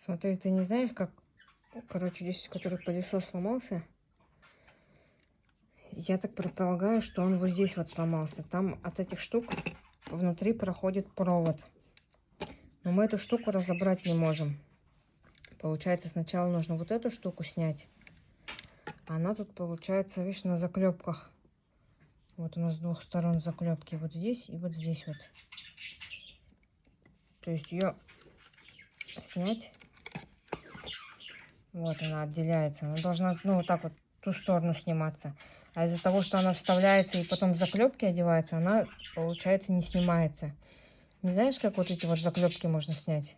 Смотри, ты не знаешь, как... Короче, здесь, который пылесос сломался, я так предполагаю, что он вот здесь вот сломался. Там от этих штук внутри проходит провод. Но мы эту штуку разобрать не можем. Получается, сначала нужно вот эту штуку снять. Она тут, получается, видишь, на заклепках. Вот у нас с двух сторон заклепки. Вот здесь и вот здесь вот. То есть ее снять. Вот она отделяется. Она должна, ну, вот так вот, в ту сторону сниматься. А из-за того, что она вставляется и потом в заклепки одевается, она, получается, не снимается. Не знаешь, как вот эти вот заклепки можно снять?